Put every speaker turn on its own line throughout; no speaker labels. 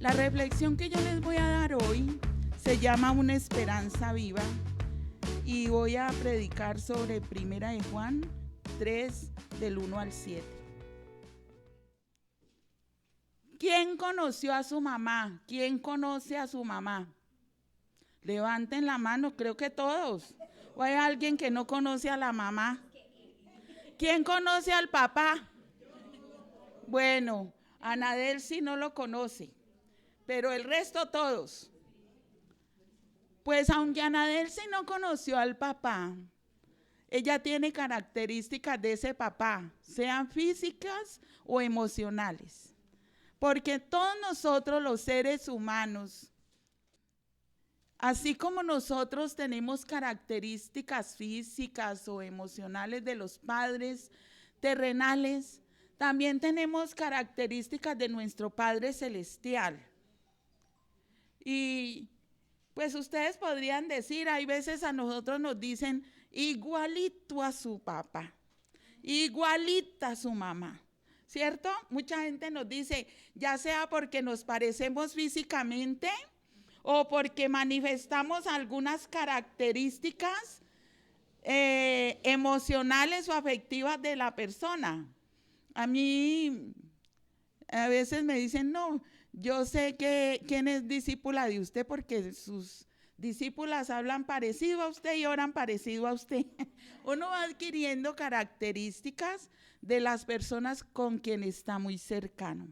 La reflexión que yo les voy a dar hoy se llama Una esperanza viva y voy a predicar sobre Primera de Juan 3, del 1 al 7. ¿Quién conoció a su mamá? ¿Quién conoce a su mamá? Levanten la mano, creo que todos. ¿O hay alguien que no conoce a la mamá? ¿Quién conoce al papá? Bueno, Anadel sí no lo conoce, pero el resto todos. Pues aunque Anadel sí no conoció al papá, ella tiene características de ese papá, sean físicas o emocionales. Porque todos nosotros los seres humanos, así como nosotros tenemos características físicas o emocionales de los padres terrenales, también tenemos características de nuestro Padre Celestial. Y pues ustedes podrían decir, hay veces a nosotros nos dicen igualito a su papá, igualita a su mamá, ¿cierto? Mucha gente nos dice, ya sea porque nos parecemos físicamente o porque manifestamos algunas características emocionales o afectivas de la persona. A mí a veces me dicen, no, yo sé que quién es discípula de usted porque sus discípulas hablan parecido a usted y oran parecido a usted. Uno va adquiriendo características de las personas con quien está muy cercano.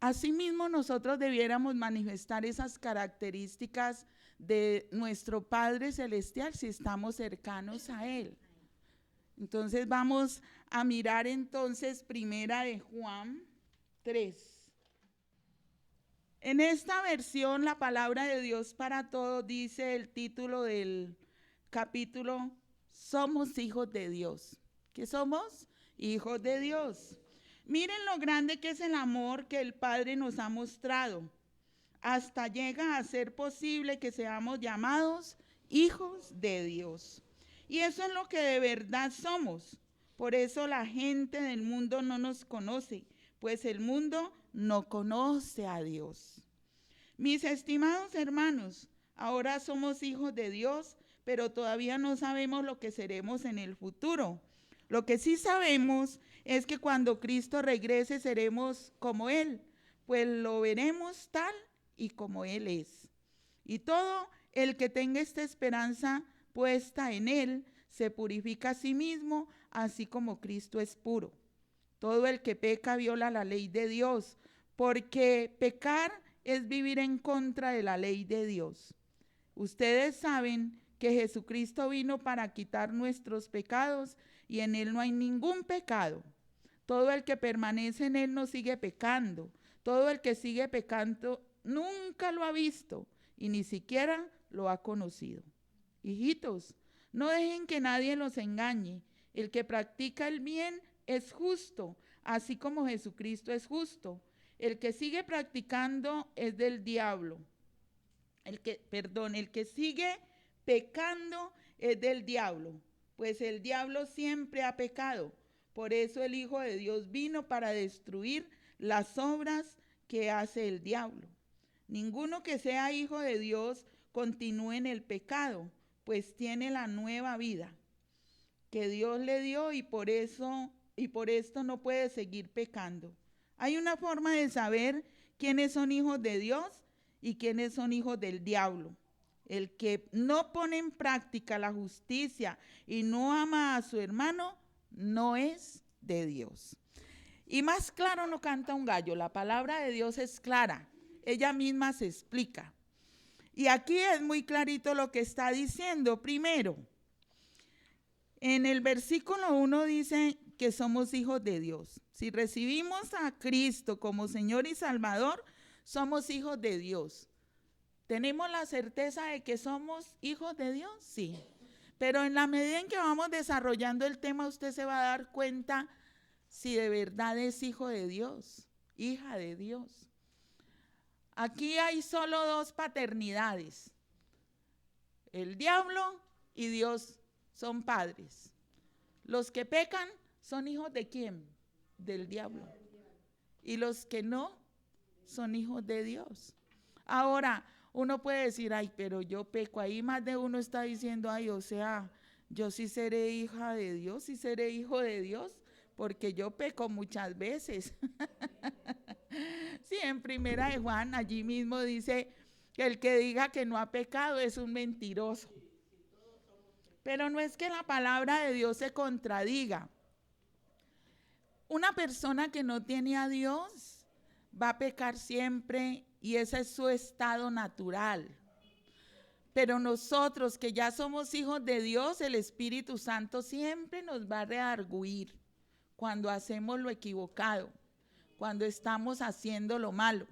Asimismo, nosotros debiéramos manifestar esas características de nuestro Padre Celestial si estamos cercanos a Él. Entonces vamos a mirar entonces Primera de Juan 3. En esta versión, la palabra de Dios para todos dice el título del capítulo, somos hijos de Dios. ¿Qué somos? Hijos de Dios. Miren lo grande que es el amor que el Padre nos ha mostrado. Hasta llega a ser posible que seamos llamados hijos de Dios. Y eso es lo que de verdad somos. Por eso la gente del mundo no nos conoce, pues el mundo no conoce a Dios. Mis estimados hermanos, ahora somos hijos de Dios, pero todavía no sabemos lo que seremos en el futuro. Lo que sí sabemos es que cuando Cristo regrese seremos como Él, pues lo veremos tal y como Él es. Y todo el que tenga esta esperanza puesta en Él se purifica a sí mismo, así como Cristo es puro. Todo el que peca viola la ley de Dios, porque pecar es vivir en contra de la ley de Dios. Ustedes saben que Jesucristo vino para quitar nuestros pecados y en Él no hay ningún pecado. Todo el que permanece en Él no sigue pecando. Todo el que sigue pecando nunca lo ha visto y ni siquiera lo ha conocido. Hijitos, no dejen que nadie los engañe. El que practica el bien es justo, así como Jesucristo es justo. El que sigue practicando es del diablo. El que sigue pecando es del diablo, pues el diablo siempre ha pecado. Por eso el Hijo de Dios vino para destruir las obras que hace el diablo. Ninguno que sea hijo de Dios continúe en el pecado, pues tiene la nueva vida que Dios le dio y por esto no puede seguir pecando. Hay una forma de saber quiénes son hijos de Dios y quiénes son hijos del diablo. El que no pone en práctica la justicia y no ama a su hermano no es de Dios. Y más claro no canta un gallo, la palabra de Dios es clara, ella misma se explica. Y aquí es muy clarito lo que está diciendo. Primero, en el versículo 1 dice que somos hijos de Dios. Si recibimos a Cristo como Señor y Salvador, somos hijos de Dios. ¿Tenemos la certeza de que somos hijos de Dios? Sí. Pero en la medida en que vamos desarrollando el tema, usted se va a dar cuenta si de verdad es hijo de Dios, hija de Dios. Aquí hay solo dos paternidades. El diablo y Dios son padres. Los que pecan son hijos de ¿quién? Del diablo. Y los que no, son hijos de Dios. Ahora, uno puede decir, ay, pero yo peco. Ahí más de uno está diciendo, ay, o sea, yo sí seré hija de Dios, sí seré hijo de Dios, porque yo peco muchas veces. Sí, en Primera de Juan, allí mismo dice que el que diga que no ha pecado es un mentiroso. Pero no es que la palabra de Dios se contradiga. Una persona que no tiene a Dios va a pecar siempre y ese es su estado natural. Pero nosotros que ya somos hijos de Dios, el Espíritu Santo siempre nos va a redarguir cuando hacemos lo equivocado, cuando estamos haciendo lo malo.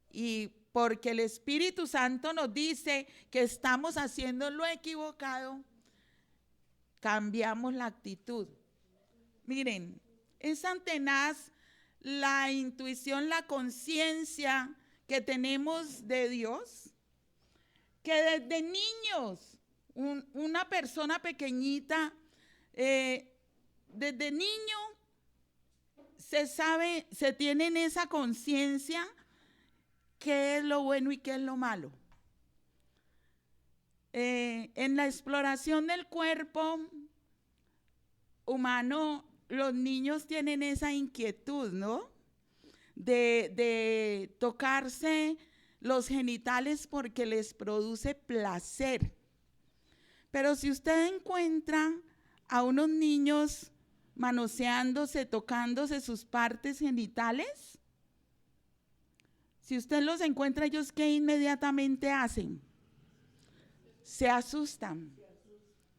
Y porque el Espíritu Santo nos dice que estamos haciendo lo equivocado, cambiamos la actitud. Miren, es tan tenaz la intuición, la conciencia que tenemos de Dios, que desde niños, una persona pequeñita, desde niño se sabe, se tiene esa conciencia qué es lo bueno y qué es lo malo. En la exploración del cuerpo humano, los niños tienen esa inquietud, ¿no? De tocarse los genitales porque les produce placer. Pero si usted encuentra a unos niños manoseándose, tocándose sus partes genitales, si usted los encuentra, ellos ¿qué inmediatamente hacen? Se asustan.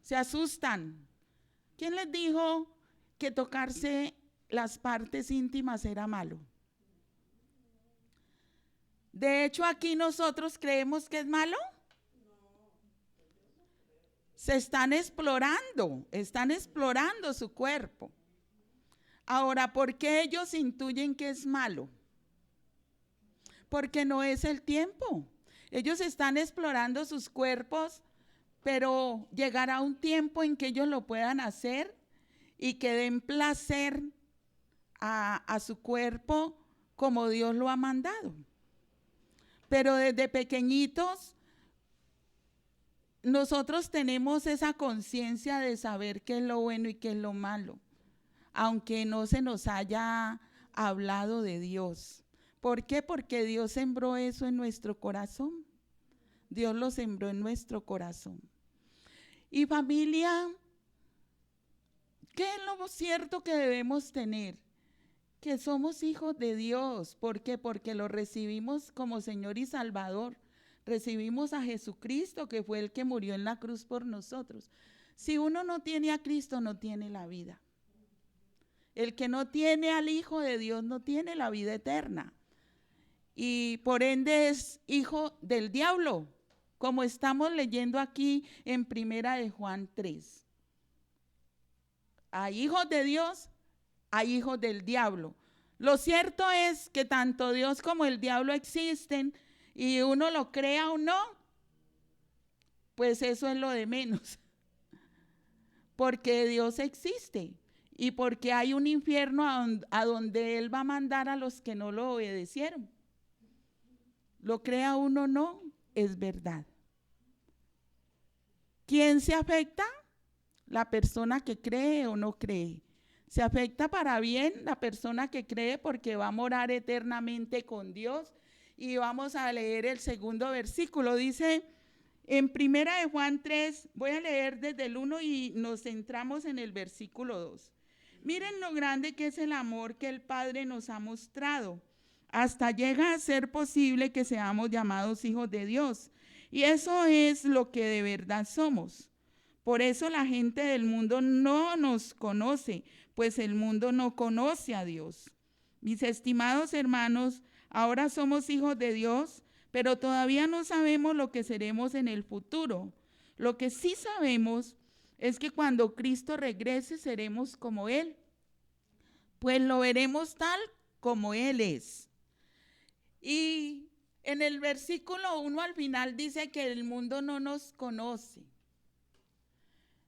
Se asustan. ¿Quién les dijo que tocarse las partes íntimas era malo? De hecho, aquí nosotros creemos que es malo. Se están explorando su cuerpo. Ahora, ¿por qué ellos intuyen que es malo? Porque no es el tiempo. Ellos están explorando sus cuerpos, pero llegará un tiempo en que ellos lo puedan hacer y que den placer a su cuerpo como Dios lo ha mandado. Pero desde pequeñitos, nosotros tenemos esa conciencia de saber qué es lo bueno y qué es lo malo, aunque no se nos haya hablado de Dios. ¿Por qué? Porque Dios sembró eso en nuestro corazón. Dios lo sembró en nuestro corazón. Y familia, ¿qué es lo cierto que debemos tener? Que somos hijos de Dios. ¿Por qué? Porque lo recibimos como Señor y Salvador. Recibimos a Jesucristo, que fue el que murió en la cruz por nosotros. Si uno no tiene a Cristo, no tiene la vida. El que no tiene al Hijo de Dios no tiene la vida eterna. Y por ende es hijo del diablo, como estamos leyendo aquí en Primera de Juan 3. Hay hijos de Dios, hay hijos del diablo. Lo cierto es que tanto Dios como el diablo existen y uno lo crea o no, pues eso es lo de menos. Porque Dios existe y porque hay un infierno a donde Él va a mandar a los que no lo obedecieron. Lo crea uno o no, es verdad. ¿Quién se afecta? La persona que cree o no cree. Se afecta para bien la persona que cree porque va a morar eternamente con Dios. Y vamos a leer el segundo versículo. Dice en Primera de Juan 3, voy a leer desde el 1 y nos centramos en el versículo 2. Miren lo grande que es el amor que el Padre nos ha mostrado. Hasta llega a ser posible que seamos llamados hijos de Dios. Y eso es lo que de verdad somos. Por eso la gente del mundo no nos conoce, pues el mundo no conoce a Dios. Mis estimados hermanos, ahora somos hijos de Dios, pero todavía no sabemos lo que seremos en el futuro. Lo que sí sabemos es que cuando Cristo regrese seremos como Él, pues lo veremos tal como Él es. Y en el versículo 1 al final dice que el mundo no nos conoce,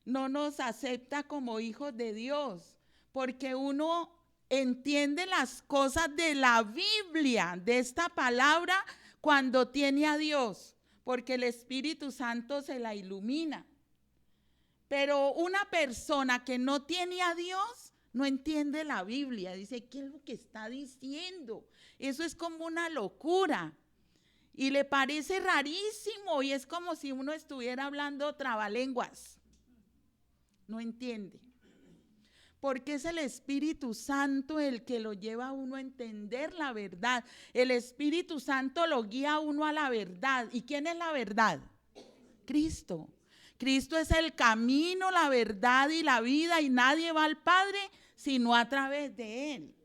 no nos acepta como hijos de Dios, porque uno entiende las cosas de la Biblia, de esta palabra, cuando tiene a Dios, porque el Espíritu Santo se la ilumina. Pero una persona que no tiene a Dios no entiende la Biblia. Dice, ¿qué es lo que está diciendo? Eso es como una locura. Y le parece rarísimo y es como si uno estuviera hablando trabalenguas. No entiende. Porque es el Espíritu Santo el que lo lleva a uno a entender la verdad. El Espíritu Santo lo guía a uno a la verdad. ¿Y quién es la verdad? Cristo. Cristo es el camino, la verdad y la vida, y nadie va al Padre sino a través de Él.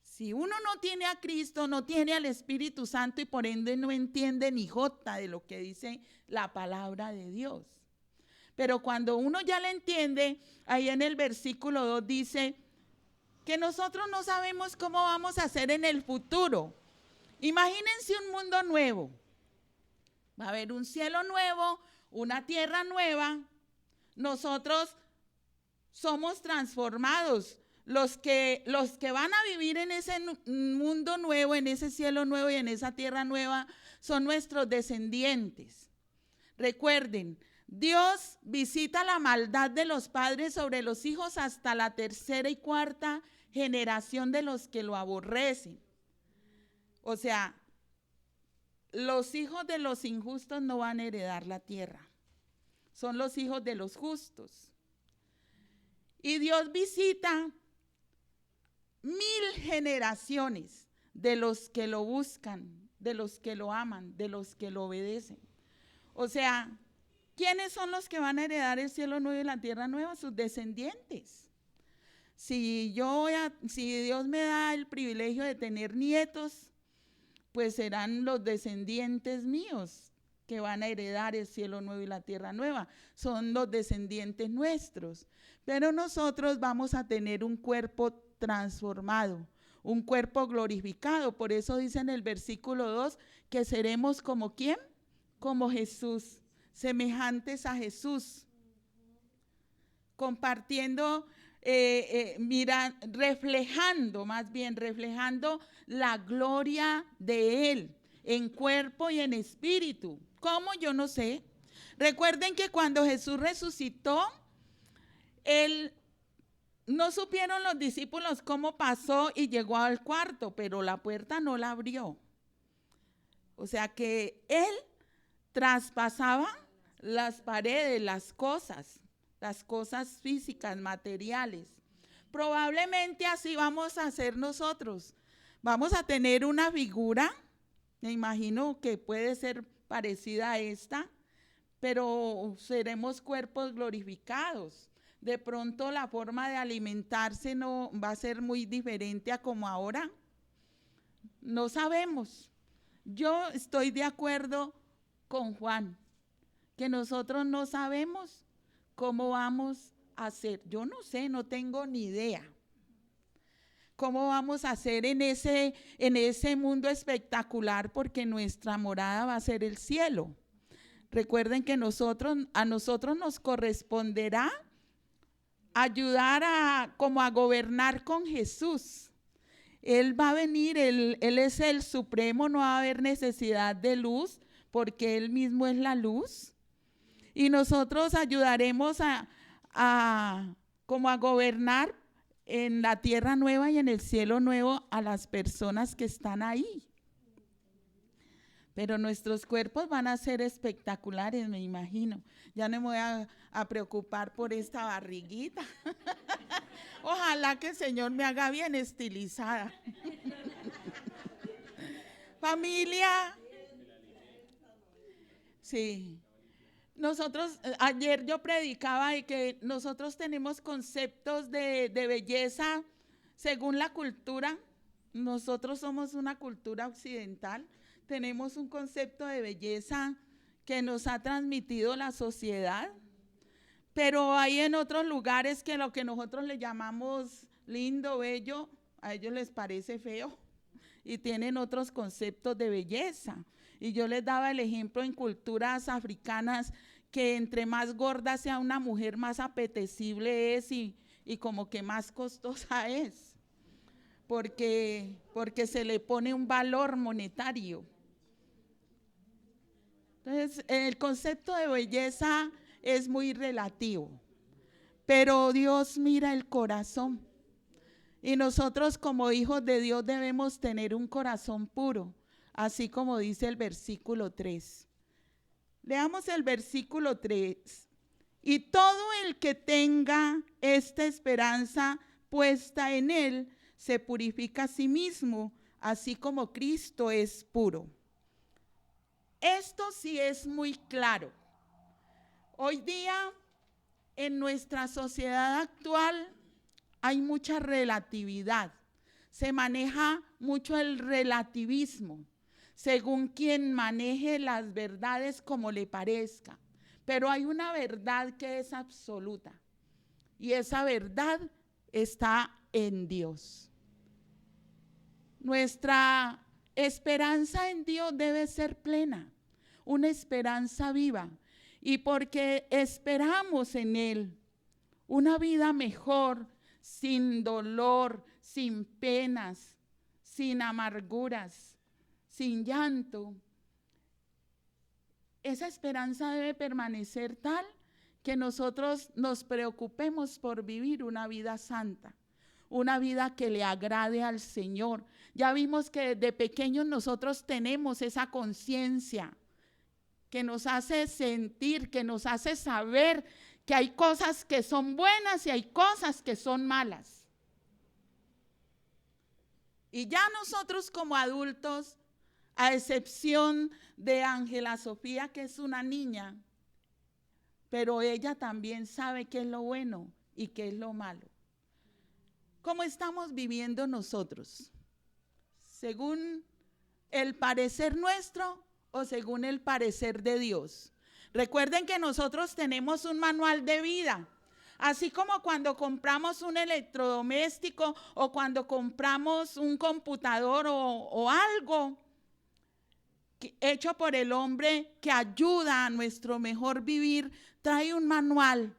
Si uno no tiene a Cristo, no tiene al Espíritu Santo y por ende no entiende ni jota de lo que dice la palabra de Dios. Pero cuando uno ya la entiende, ahí en el versículo 2 dice que nosotros no sabemos cómo vamos a hacer en el futuro. Imagínense un mundo nuevo. Va a haber un cielo nuevo, una tierra nueva. Nosotros somos transformados. Los que van a vivir en ese mundo nuevo, en ese cielo nuevo y en esa tierra nueva, son nuestros descendientes. Recuerden, Dios visita la maldad de los padres sobre los hijos hasta la tercera y cuarta generación de los que lo aborrecen. O sea, los hijos de los injustos no van a heredar la tierra. Son los hijos de los justos. Y Dios visita 1000 generaciones de los que lo buscan, de los que lo aman, de los que lo obedecen. O sea, ¿quiénes son los que van a heredar el cielo nuevo y la tierra nueva? Sus descendientes. Si Dios me da el privilegio de tener nietos, pues serán los descendientes míos que van a heredar el cielo nuevo y la tierra nueva. Son los descendientes nuestros. Pero nosotros vamos a tener un cuerpo transformado, un cuerpo glorificado. Por eso dice en el versículo 2 que seremos como ¿quién? Como Jesús, semejantes a Jesús. Compartiendo, reflejando la gloria de Él en cuerpo y en espíritu. ¿Cómo? Yo no sé. Recuerden que cuando Jesús resucitó, no supieron los discípulos cómo pasó y llegó al cuarto, pero la puerta no la abrió. O sea que Él traspasaba las paredes, las cosas físicas, materiales. Probablemente así vamos a hacer nosotros. Vamos a tener una figura, me imagino que puede ser parecida a esta, pero seremos cuerpos glorificados. De pronto la forma de alimentarse no va a ser muy diferente a como ahora. No sabemos. Yo estoy de acuerdo con Juan, que nosotros no sabemos cómo vamos a hacer. Yo no sé, no tengo ni idea. ¿Cómo vamos a hacer en ese mundo espectacular? Porque nuestra morada va a ser el cielo. Recuerden que a nosotros nos corresponderá ayudar como a gobernar con Jesús. Él va a venir, él es el supremo, no va a haber necesidad de luz porque Él mismo es la luz. Y nosotros ayudaremos como a gobernar en la tierra nueva y en el cielo nuevo a las personas que están ahí. Pero nuestros cuerpos van a ser espectaculares, me imagino. Ya no me voy a preocupar por esta barriguita. Ojalá que el Señor me haga bien estilizada. Familia. Sí. Nosotros, ayer yo predicaba de que nosotros tenemos conceptos de belleza según la cultura. Nosotros somos una cultura occidental. Tenemos un concepto de belleza que nos ha transmitido la sociedad, pero hay en otros lugares que lo que nosotros le llamamos lindo, bello, a ellos les parece feo y tienen otros conceptos de belleza. Y yo les daba el ejemplo en culturas africanas que entre más gorda sea una mujer, más apetecible es y como que más costosa es. porque se le pone un valor monetario. Entonces, el concepto de belleza es muy relativo, pero Dios mira el corazón. Y nosotros como hijos de Dios debemos tener un corazón puro, así como dice el versículo 3. Leamos el versículo 3. Y todo el que tenga esta esperanza puesta en él, se purifica a sí mismo, así como Cristo es puro. Esto sí es muy claro. Hoy día, en nuestra sociedad actual, hay mucha relatividad. Se maneja mucho el relativismo, según quien maneje las verdades como le parezca. Pero hay una verdad que es absoluta, y esa verdad está en Dios. Nuestra esperanza en Dios debe ser plena, una esperanza viva, y porque esperamos en Él una vida mejor, sin dolor, sin penas, sin amarguras, sin llanto. Esa esperanza debe permanecer tal que nosotros nos preocupemos por vivir una vida santa, una vida que le agrade al Señor. Ya vimos que desde pequeños nosotros tenemos esa conciencia que nos hace sentir, que nos hace saber que hay cosas que son buenas y hay cosas que son malas. Y ya nosotros como adultos, a excepción de Ángela Sofía, que es una niña, pero ella también sabe qué es lo bueno y qué es lo malo. ¿Cómo estamos viviendo nosotros? ¿Según el parecer nuestro o según el parecer de Dios? Recuerden que nosotros tenemos un manual de vida. Así como cuando compramos un electrodoméstico o cuando compramos un computador o algo hecho por el hombre que ayuda a nuestro mejor vivir, trae un manual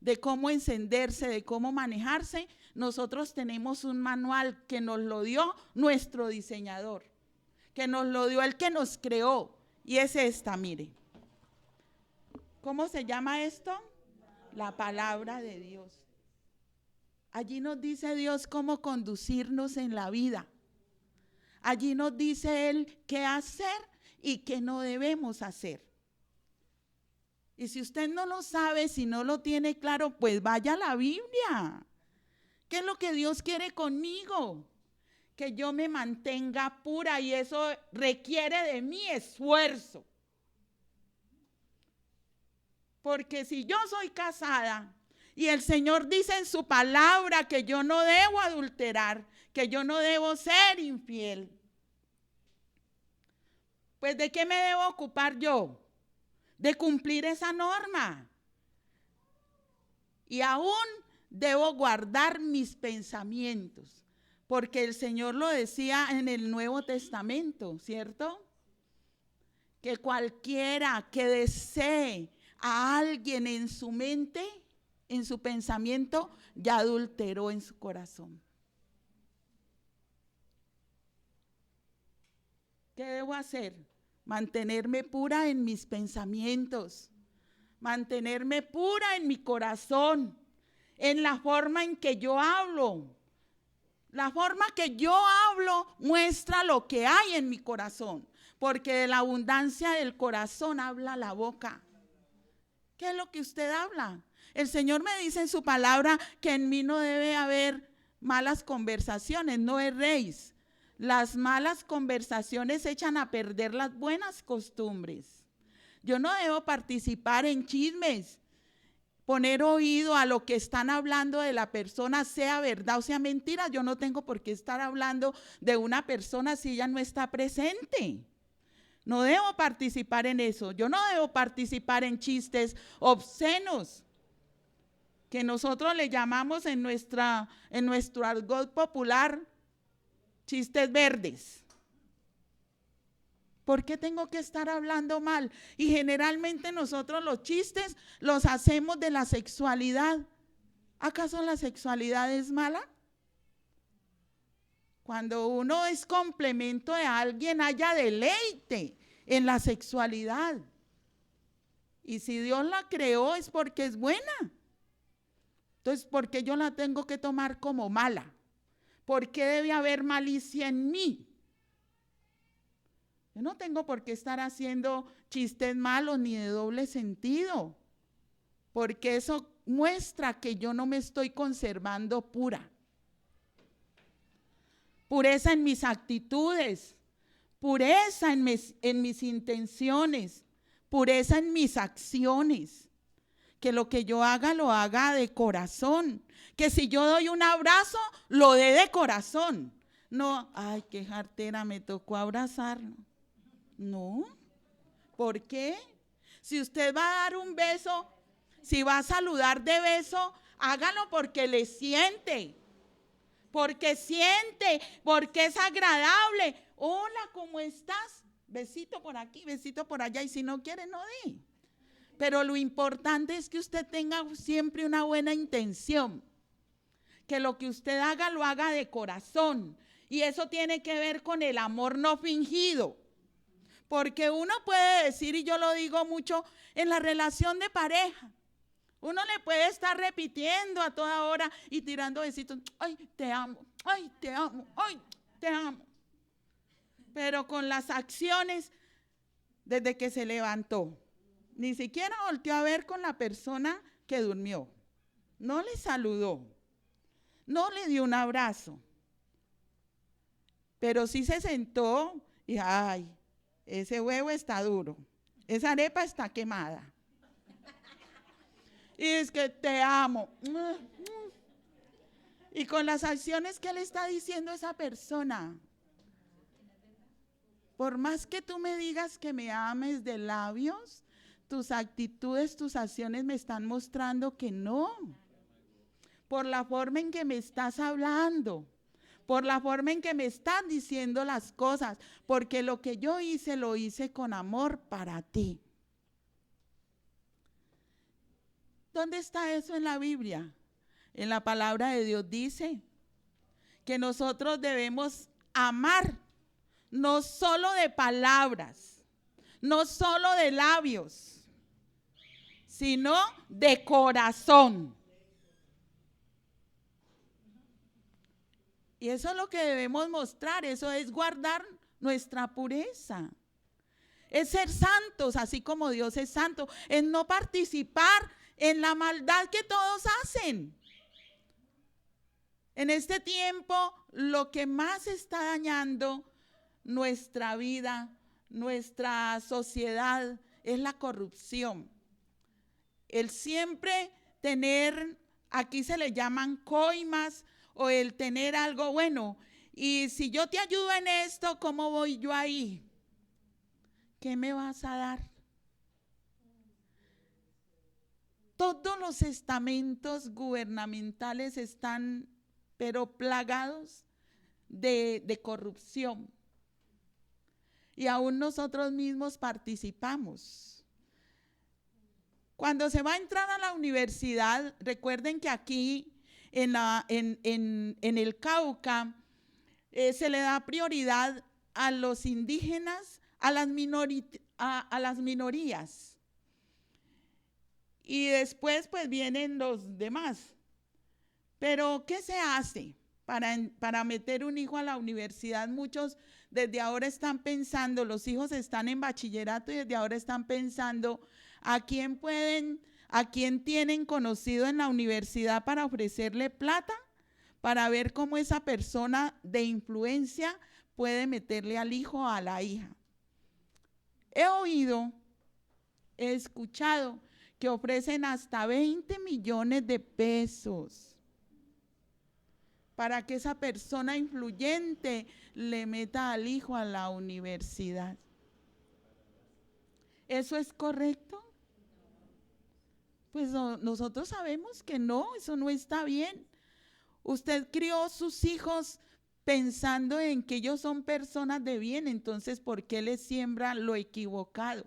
de cómo encenderse, de cómo manejarse. Nosotros tenemos un manual que nos lo dio nuestro diseñador, que nos lo dio el que nos creó, y es esta, mire. ¿Cómo se llama esto? La palabra de Dios. Allí nos dice Dios cómo conducirnos en la vida. Allí nos dice Él qué hacer y qué no debemos hacer. Y si usted no lo sabe, si no lo tiene claro, pues vaya a la Biblia. ¿Qué es lo que Dios quiere conmigo? Que yo me mantenga pura, y eso requiere de mi esfuerzo. Porque si yo soy casada y el Señor dice en su palabra que yo no debo adulterar, que yo no debo ser infiel, pues ¿de qué me debo ocupar yo? De cumplir esa norma. Y aún debo guardar mis pensamientos, porque el Señor lo decía en el Nuevo Testamento, ¿cierto? Que cualquiera que desee a alguien en su mente, en su pensamiento, ya adulteró en su corazón. ¿Qué debo hacer? Mantenerme pura en mis pensamientos, mantenerme pura en mi corazón, en la forma en que yo hablo. La forma que yo hablo muestra lo que hay en mi corazón, porque de la abundancia del corazón habla la boca. ¿Qué es lo que usted habla? El Señor me dice en su palabra que en mí no debe haber malas conversaciones, no erréis. Las malas conversaciones echan a perder las buenas costumbres. Yo no debo participar en chismes, poner oído a lo que están hablando de la persona, sea verdad o sea mentira. Yo no tengo por qué estar hablando de una persona si ella no está presente. No debo participar en eso. Yo no debo participar en chistes obscenos, que nosotros le llamamos en nuestro argot popular chistes verdes. ¿Por qué tengo que estar hablando mal? Y generalmente nosotros los chistes los hacemos de la sexualidad. ¿Acaso la sexualidad es mala? Cuando uno es complemento de alguien, haya deleite en la sexualidad. Y si Dios la creó es porque es buena. Entonces, ¿por qué yo la tengo que tomar como mala? ¿Por qué debe haber malicia en mí? Yo no tengo por qué estar haciendo chistes malos ni de doble sentido, porque eso muestra que yo no me estoy conservando pura. Pureza en mis actitudes, pureza en mis intenciones, pureza en mis acciones. Que lo que yo haga, lo haga de corazón. Que si yo doy un abrazo, lo dé de corazón. No, ay, qué jartera, me tocó abrazarlo. No, ¿por qué? Si usted va a dar un beso, si va a saludar de beso, hágalo porque le siente. Porque siente, porque es agradable. Hola, ¿cómo estás? Besito por aquí, besito por allá. Y si no quiere, no dé. Pero lo importante es que usted tenga siempre una buena intención. Que lo que usted haga, lo haga de corazón. Y eso tiene que ver con el amor no fingido. Porque uno puede decir, y yo lo digo mucho, en la relación de pareja, uno le puede estar repitiendo a toda hora y tirando besitos, ay, te amo, ay, te amo, ay, te amo. Pero con las acciones, desde que se levantó, ni siquiera volteó a ver con la persona que durmió, no le saludó, no le dio un abrazo, pero sí se sentó y, ay, ese huevo está duro, esa arepa está quemada. Y es que te amo. Y con las acciones que le está diciendo esa persona. Por más que tú me digas que me ames de labios, tus actitudes, tus acciones me están mostrando que no. Por la forma en que me estás hablando. Por la forma en que me estás diciendo las cosas. Porque lo que yo hice, lo hice con amor para ti. ¿Dónde está eso en la Biblia? En la palabra de Dios dice que nosotros debemos amar, no solo de palabras, no solo de labios, sino de corazón. Y eso es lo que debemos mostrar, eso es guardar nuestra pureza. Es ser santos, así como Dios es santo, es no participar en la maldad que todos hacen. En este tiempo, lo que más está dañando nuestra vida, nuestra sociedad, es la corrupción. El siempre tener, aquí se le llaman coimas, o el tener algo bueno. Y si yo te ayudo en esto, ¿cómo voy yo ahí? ¿Qué me vas a dar? Todos los estamentos gubernamentales están, pero plagados de corrupción. Y aún nosotros mismos participamos. Cuando se va a entrar a la universidad, recuerden que aquí en el Cauca se le da prioridad a los indígenas, a las minorías. Y después pues vienen los demás. Pero ¿qué se hace para meter un hijo a la universidad? Muchos desde ahora están pensando, los hijos están en bachillerato y desde ahora están pensando a quién tienen conocido en la universidad para ofrecerle plata, para ver cómo esa persona de influencia puede meterle al hijo o a la hija. He oído, he escuchado que ofrecen hasta 20 millones de pesos para que esa persona influyente le meta al hijo a la universidad. ¿Eso es correcto? Pues nosotros sabemos que no, eso no está bien. Usted crió sus hijos pensando en que ellos son personas de bien, entonces ¿por qué les siembra lo equivocado?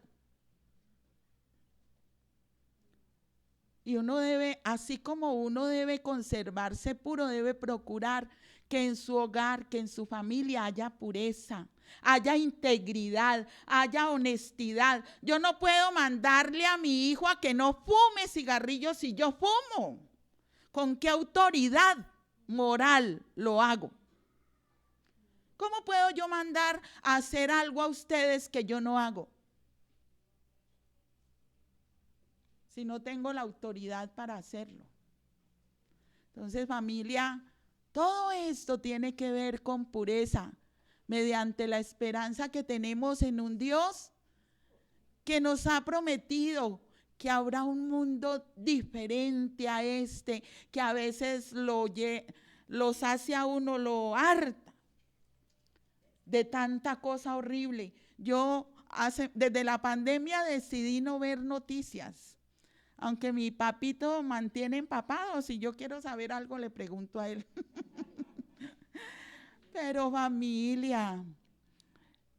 Y uno debe, así como uno debe conservarse puro, debe procurar que en su hogar, que en su familia haya pureza, haya integridad, haya honestidad. Yo no puedo mandarle a mi hijo a que no fume cigarrillos si yo fumo. ¿Con qué autoridad moral lo hago? ¿Cómo puedo yo mandar a hacer algo a ustedes que yo no hago? Si no tengo la autoridad para hacerlo. Entonces, familia, todo esto tiene que ver con pureza, mediante la esperanza que tenemos en un Dios que nos ha prometido que habrá un mundo diferente a este, que a veces los hace a uno, lo harta de tanta cosa horrible. Yo desde la pandemia decidí no ver noticias, aunque mi papito mantiene empapado. Si yo quiero saber algo, le pregunto a él. Pero familia,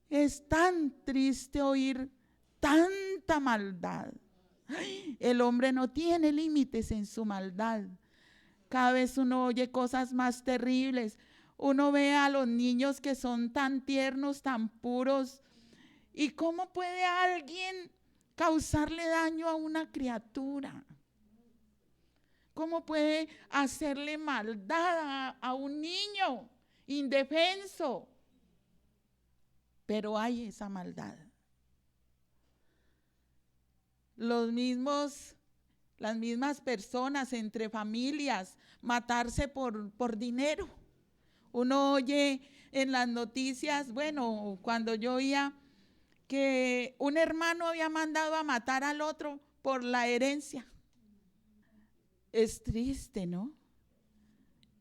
es tan triste oír tanta maldad. El hombre no tiene límites en su maldad. Cada vez uno oye cosas más terribles. Uno ve a los niños que son tan tiernos, tan puros. ¿Y cómo puede alguien causarle daño a una criatura? ¿Cómo puede hacerle maldad a un niño indefenso? Pero hay esa maldad. Las mismas personas entre familias matarse por dinero. Uno oye en las noticias, bueno, cuando yo oía que un hermano había mandado a matar al otro por la herencia. Es triste, ¿no?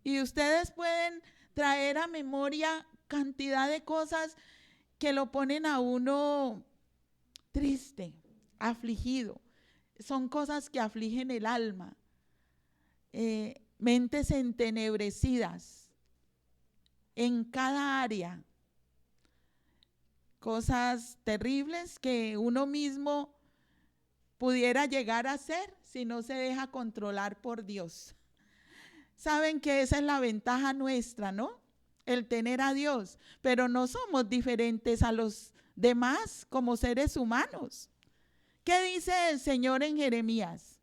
Y ustedes pueden traer a memoria cantidad de cosas que lo ponen a uno triste, afligido. Son cosas que afligen el alma. Mentes entenebrecidas en cada área. Cosas terribles que uno mismo pudiera llegar a hacer si no se deja controlar por Dios. Saben que esa es la ventaja nuestra, ¿no? El tener a Dios, pero no somos diferentes a los demás como seres humanos. ¿Qué dice el Señor en Jeremías?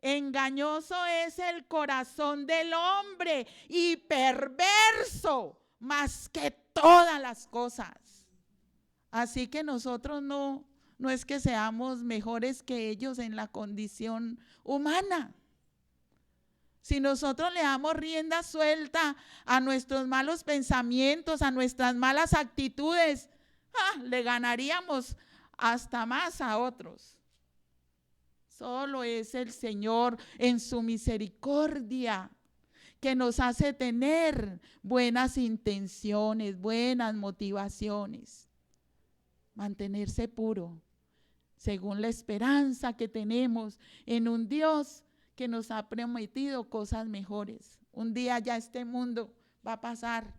Engañoso es el corazón del hombre y perverso más que todas las cosas. Así que nosotros no es que seamos mejores que ellos en la condición humana. Si nosotros le damos rienda suelta a nuestros malos pensamientos, a nuestras malas actitudes, le ganaríamos hasta más a otros. Solo es el Señor en su misericordia que nos hace tener buenas intenciones, buenas motivaciones. Mantenerse puro, según la esperanza que tenemos en un Dios que nos ha prometido cosas mejores. Un día ya este mundo va a pasar.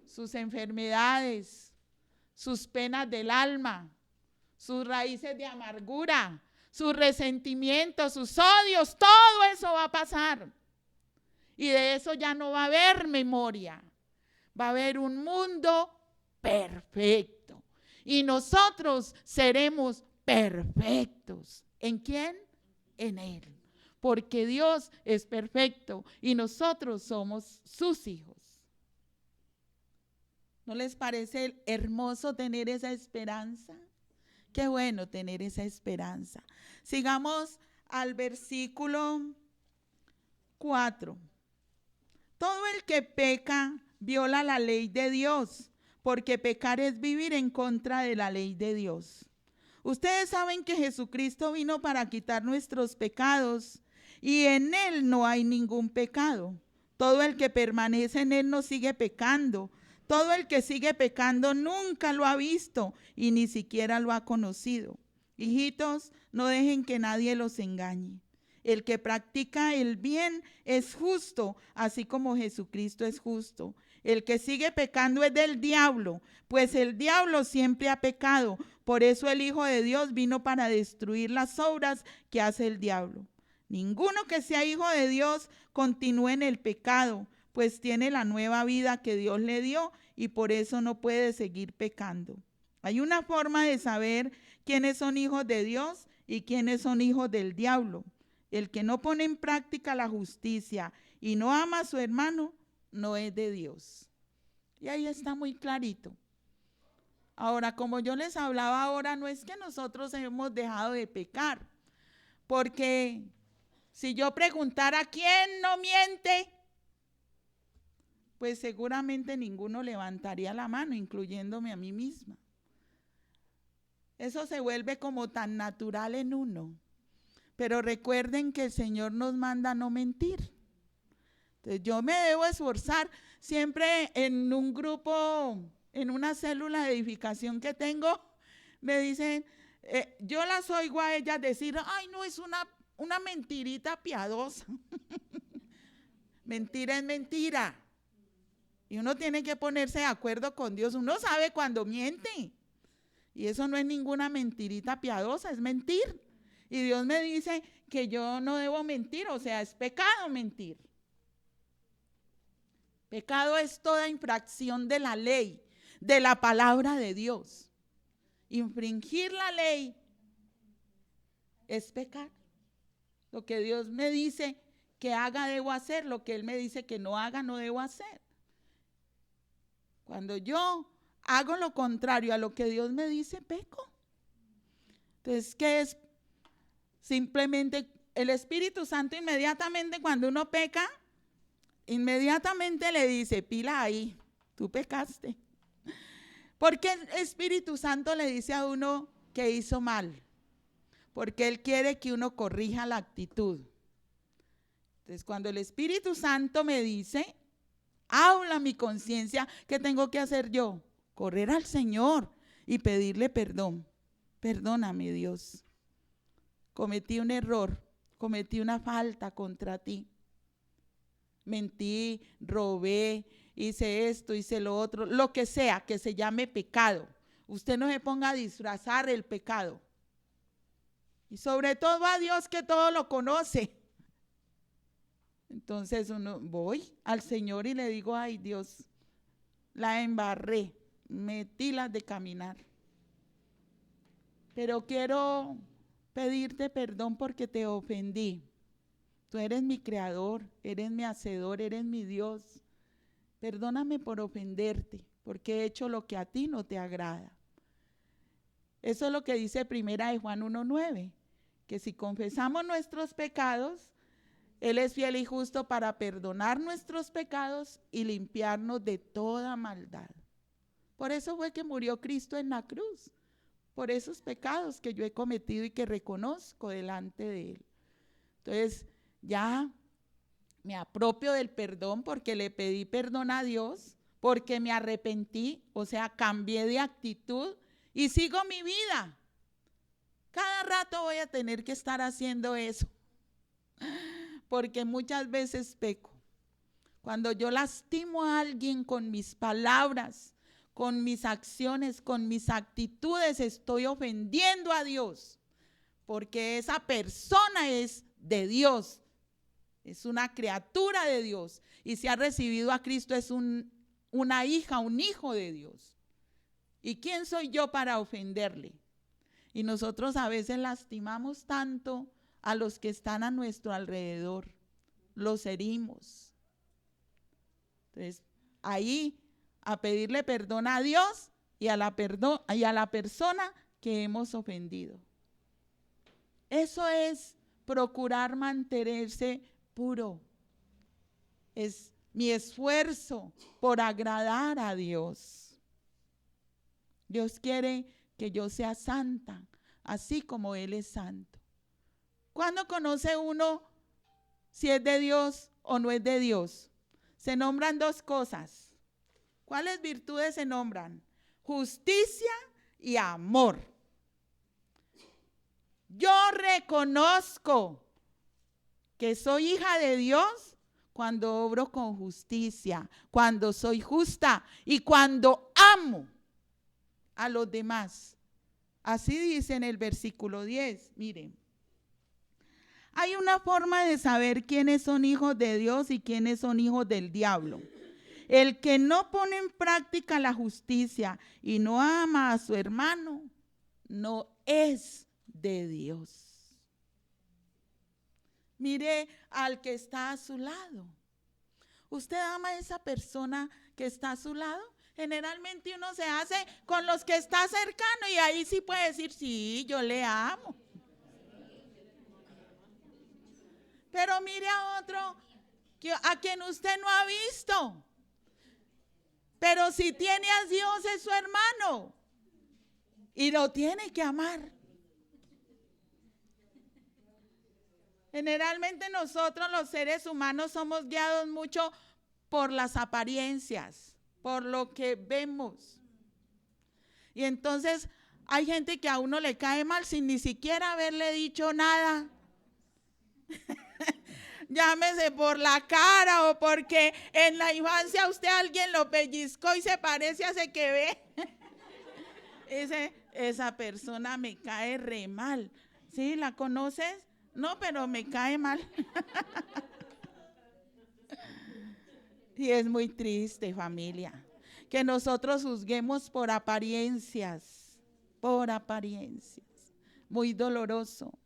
Sus enfermedades, sus penas del alma, sus raíces de amargura, sus resentimientos, sus odios, todo eso va a pasar. Y de eso ya no va a haber memoria. Va a haber un mundo perfecto. Y nosotros seremos perfectos. ¿En quién? En Él. Porque Dios es perfecto y nosotros somos sus hijos. ¿No les parece hermoso tener esa esperanza? Qué bueno tener esa esperanza. Sigamos al versículo 4. Todo el que peca viola la ley de Dios, porque pecar es vivir en contra de la ley de Dios. Ustedes saben que Jesucristo vino para quitar nuestros pecados y en Él no hay ningún pecado. Todo el que permanece en Él no sigue pecando. Todo el que sigue pecando nunca lo ha visto y ni siquiera lo ha conocido. Hijitos, no dejen que nadie los engañe. El que practica el bien es justo, así como Jesucristo es justo. El que sigue pecando es del diablo, pues el diablo siempre ha pecado. Por eso el Hijo de Dios vino para destruir las obras que hace el diablo. Ninguno que sea hijo de Dios continúe en el pecado, pues tiene la nueva vida que Dios le dio y por eso no puede seguir pecando. Hay una forma de saber quiénes son hijos de Dios y quiénes son hijos del diablo. El que no pone en práctica la justicia y no ama a su hermano, no es de Dios. Y ahí está muy clarito. Ahora, como yo les hablaba ahora, no es que nosotros hemos dejado de pecar, porque si yo preguntara quién no miente, pues seguramente ninguno levantaría la mano, incluyéndome a mí misma. Eso se vuelve como tan natural en uno. Pero recuerden que el Señor nos manda a no mentir. Entonces yo me debo esforzar siempre en un grupo, en una célula de edificación que tengo, me dicen, yo las oigo a ellas decir, ay no, es una mentirita piadosa. Mentira es mentira. Y uno tiene que ponerse de acuerdo con Dios. Uno sabe cuando miente. Y eso no es ninguna mentirita piadosa, es mentir. Y Dios me dice que yo no debo mentir, o sea, es pecado mentir. Pecado es toda infracción de la ley, de la palabra de Dios. Infringir la ley es pecar. Lo que Dios me dice que haga, debo hacer. Lo que Él me dice que no haga, no debo hacer. Cuando yo hago lo contrario a lo que Dios me dice, peco. Entonces, ¿qué es? Simplemente el Espíritu Santo inmediatamente cuando uno peca, inmediatamente le dice, pila ahí, tú pecaste. Porque el Espíritu Santo le dice a uno que hizo mal. Porque Él quiere que uno corrija la actitud. Entonces, cuando el Espíritu Santo me dice, habla mi conciencia, ¿qué tengo que hacer yo? Correr al Señor y pedirle perdón. Perdóname, Dios. Cometí un error, cometí una falta contra ti. Mentí, robé, hice esto, hice lo otro, lo que sea que se llame pecado. Usted no se ponga a disfrazar el pecado. Y sobre todo a Dios que todo lo conoce. Entonces voy al Señor y le digo, ay Dios, la embarré, metí las de caminar. Pero quiero pedirte perdón porque te ofendí. Tú eres mi creador, eres mi hacedor, eres mi Dios. Perdóname por ofenderte, porque he hecho lo que a ti no te agrada. Eso es lo que dice primera de Juan 1:9, que si confesamos nuestros pecados, Él es fiel y justo para perdonar nuestros pecados y limpiarnos de toda maldad. Por eso fue que murió Cristo en la cruz, por esos pecados que yo he cometido y que reconozco delante de Él. Entonces, ya me apropio del perdón porque le pedí perdón a Dios, porque me arrepentí, o sea, cambié de actitud y sigo mi vida. Cada rato voy a tener que estar haciendo eso, porque muchas veces peco. Cuando yo lastimo a alguien con mis palabras, con mis acciones, con mis actitudes, estoy ofendiendo a Dios, porque esa persona es de Dios, es una criatura de Dios, y si ha recibido a Cristo es una hija, un hijo de Dios. ¿Y quién soy yo para ofenderle? Y nosotros a veces lastimamos tanto a los que están a nuestro alrededor, los herimos. Entonces, ahí a pedirle perdón a Dios y a la persona que hemos ofendido. Eso es procurar mantenerse puro. Es mi esfuerzo por agradar a Dios. Dios quiere que yo sea santa, así como Él es santo. ¿Cuándo conoce uno si es de Dios o no es de Dios? Se nombran dos cosas. ¿Cuáles virtudes se nombran? Justicia y amor. Yo reconozco que soy hija de Dios cuando obro con justicia, cuando soy justa y cuando amo a los demás. Así dice en el versículo 10, miren. Hay una forma de saber quiénes son hijos de Dios y quiénes son hijos del diablo. El que no pone en práctica la justicia y no ama a su hermano, no es de Dios. Mire al que está a su lado. ¿Usted ama a esa persona que está a su lado? Generalmente uno se hace con los que está cercano y ahí sí puede decir, sí, yo le amo. Pero mire a otro a quien usted no ha visto. Pero si tiene a Dios es su hermano y lo tiene que amar. Generalmente nosotros los seres humanos somos guiados mucho por las apariencias, por lo que vemos. Y entonces hay gente que a uno le cae mal sin ni siquiera haberle dicho nada. Llámese por la cara o porque en la infancia usted alguien lo pellizcó y se parece a ese que ve. Esa persona me cae re mal. ¿Sí? ¿La conoces? No, pero me cae mal. Y es muy triste, familia, que nosotros juzguemos por apariencias, muy doloroso.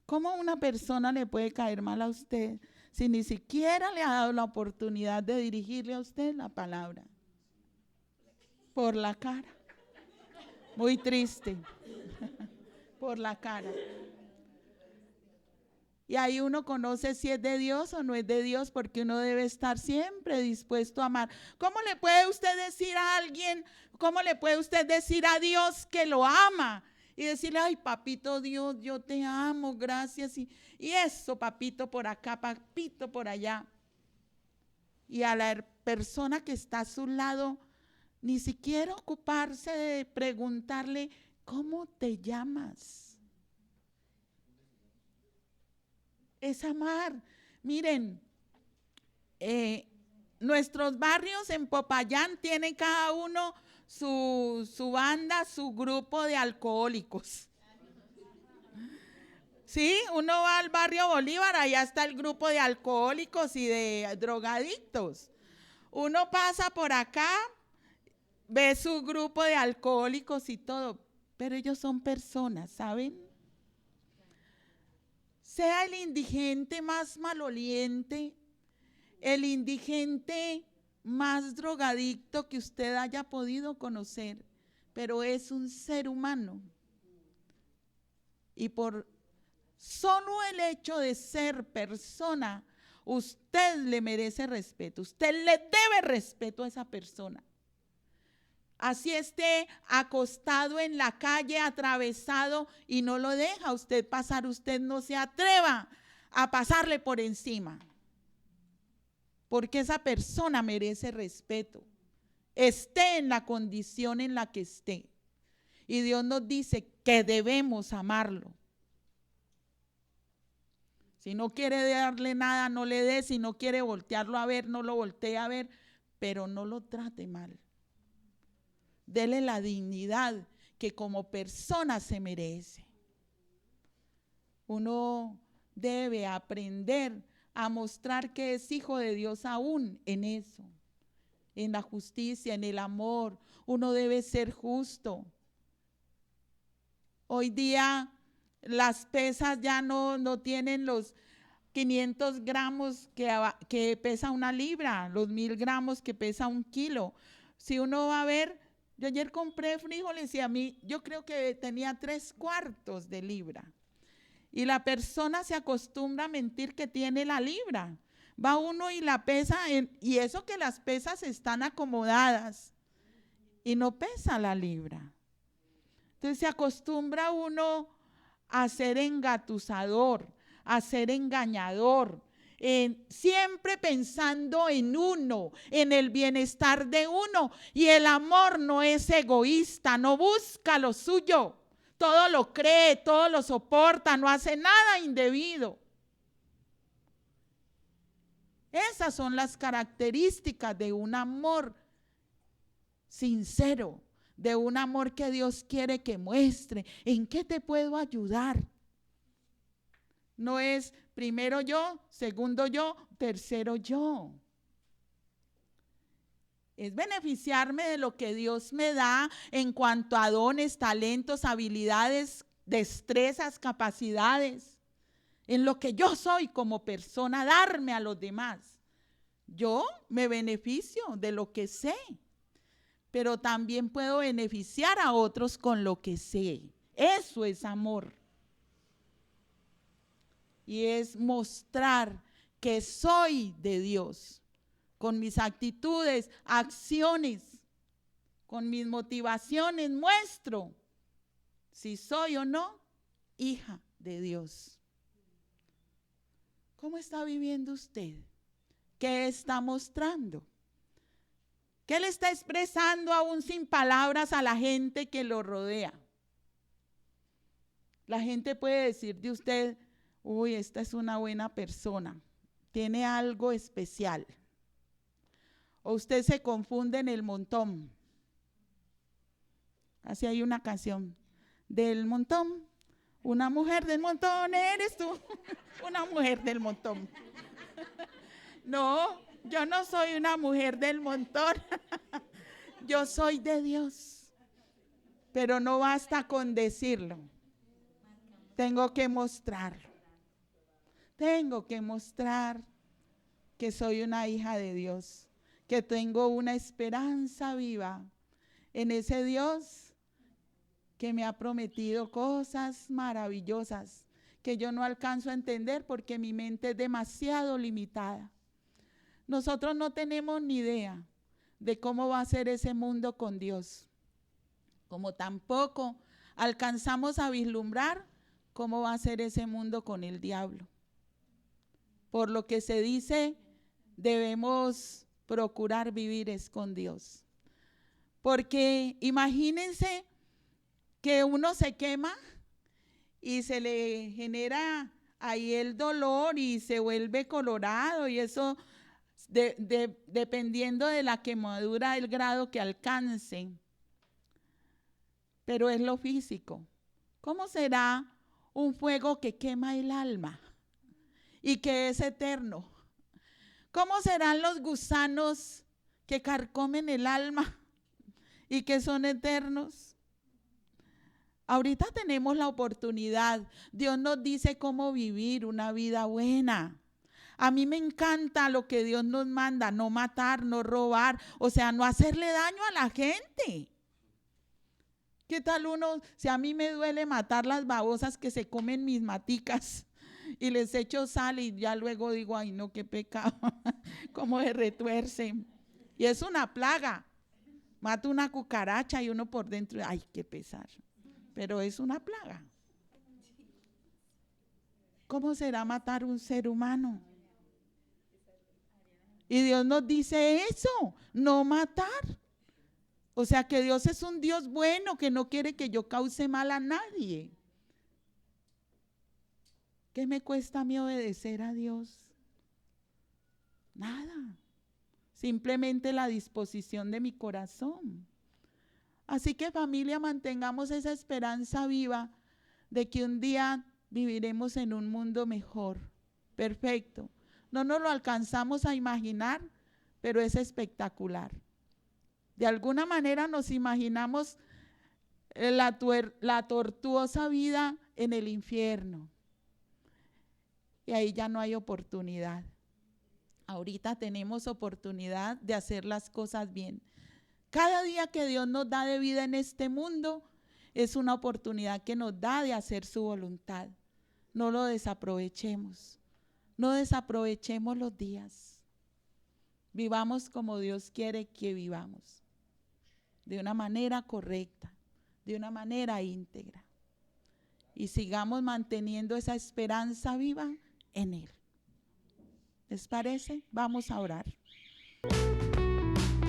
¿Cómo una persona le puede caer mal a usted si ni siquiera le ha dado la oportunidad de dirigirle a usted la palabra? Por la cara. Muy triste. Por la cara. Y ahí uno conoce si es de Dios o no es de Dios, porque uno debe estar siempre dispuesto a amar. ¿Cómo le puede usted decir a alguien, cómo le puede usted decir a Dios que lo ama? Y decirle, ay, papito Dios, yo te amo, gracias. Y eso, papito por acá, papito por allá. Y a la persona que está a su lado, ni siquiera ocuparse de preguntarle, ¿cómo te llamas? Es amar. Miren, nuestros barrios en Popayán tienen cada uno su banda, su grupo de alcohólicos. Sí, uno va al barrio Bolívar, allá está el grupo de alcohólicos y de drogadictos. Uno pasa por acá, ve su grupo de alcohólicos y todo, pero ellos son personas, ¿saben? Sea el indigente más maloliente, el indigente más drogadicto que usted haya podido conocer, pero es un ser humano. Y por solo el hecho de ser persona, usted le merece respeto, usted le debe respeto a esa persona. Así esté acostado en la calle, atravesado y no lo deja usted pasar, usted no se atreva a pasarle por encima. Porque esa persona merece respeto, esté en la condición en la que esté. Y Dios nos dice que debemos amarlo. Si no quiere darle nada, no le dé. Si no quiere voltearlo a ver, no lo voltee a ver, pero no lo trate mal. Dele la dignidad que como persona se merece. Uno debe aprender a mostrar que es hijo de Dios aún en eso, en la justicia, en el amor. Uno debe ser justo. Hoy día las pesas ya no tienen los 500 gramos que pesa una libra, los 1000 gramos que pesa un kilo. Si uno va a ver, yo ayer compré frijoles y a mí, yo creo que tenía 3/4 de libra. Y la persona se acostumbra a mentir que tiene la libra. Va uno y la pesa, y eso que las pesas están acomodadas y no pesa la libra. Entonces se acostumbra uno a ser engatusador, a ser engañador, siempre pensando en uno, en el bienestar de uno. Y el amor no es egoísta, no busca lo suyo, todo lo cree, todo lo soporta, no hace nada indebido. Esas son las características de un amor sincero, de un amor que Dios quiere que muestre. ¿En qué te puedo ayudar? No es primero yo, segundo yo, tercero yo. Es beneficiarme de lo que Dios me da en cuanto a dones, talentos, habilidades, destrezas, capacidades. En lo que yo soy como persona, darme a los demás. Yo me beneficio de lo que sé, pero también puedo beneficiar a otros con lo que sé. Eso es amor. Y es mostrar que soy de Dios. Con mis actitudes, acciones, con mis motivaciones, muestro si soy o no hija de Dios. ¿Cómo está viviendo usted? ¿Qué está mostrando? ¿Qué le está expresando aún sin palabras a la gente que lo rodea? La gente puede decir de usted, uy, esta es una buena persona, tiene algo especial. O usted se confunde en el montón. Así hay una canción, del montón, una mujer del montón eres tú, una mujer del montón. No, yo no soy una mujer del montón, yo soy de Dios, pero no basta con decirlo, tengo que mostrarlo, tengo que mostrar que soy una hija de Dios, que tengo una esperanza viva en ese Dios que me ha prometido cosas maravillosas que yo no alcanzo a entender porque mi mente es demasiado limitada. Nosotros no tenemos ni idea de cómo va a ser ese mundo con Dios, como tampoco alcanzamos a vislumbrar cómo va a ser ese mundo con el diablo. Por lo que se dice, debemos procurar vivir es con Dios. Porque imagínense que uno se quema y se le genera ahí el dolor y se vuelve colorado y eso dependiendo de la quemadura, el grado que alcance. Pero es lo físico. ¿Cómo será un fuego que quema el alma y que es eterno? ¿Cómo serán los gusanos que carcomen el alma y que son eternos? Ahorita tenemos la oportunidad. Dios nos dice cómo vivir una vida buena. A mí me encanta lo que Dios nos manda, no matar, no robar, o sea, no hacerle daño a la gente. ¿Qué tal uno, si a mí me duele matar las babosas que se comen mis maticas y les echo sal y ya luego digo, ay no, qué pecado, cómo se retuercen? Y es una plaga. Mato una cucaracha y uno por dentro, ay, qué pesar. Pero es una plaga. ¿Cómo será matar un ser humano? Y Dios nos dice eso, no matar. O sea que Dios es un Dios bueno que no quiere que yo cause mal a nadie. ¿Qué me cuesta a mí obedecer a Dios? Nada. Simplemente la disposición de mi corazón. Así que familia, mantengamos esa esperanza viva de que un día viviremos en un mundo mejor, perfecto. No nos lo alcanzamos a imaginar, pero es espectacular. De alguna manera nos imaginamos la tortuosa vida en el infierno. Y ahí ya no hay oportunidad. Ahorita tenemos oportunidad de hacer las cosas bien. Cada día que Dios nos da de vida en este mundo es una oportunidad que nos da de hacer su voluntad. No lo desaprovechemos. No desaprovechemos los días. Vivamos como Dios quiere que vivamos. De una manera correcta, de una manera íntegra. Y sigamos manteniendo esa esperanza viva en Él. ¿Les parece? Vamos a orar.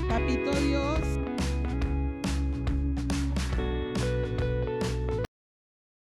Papito Dios,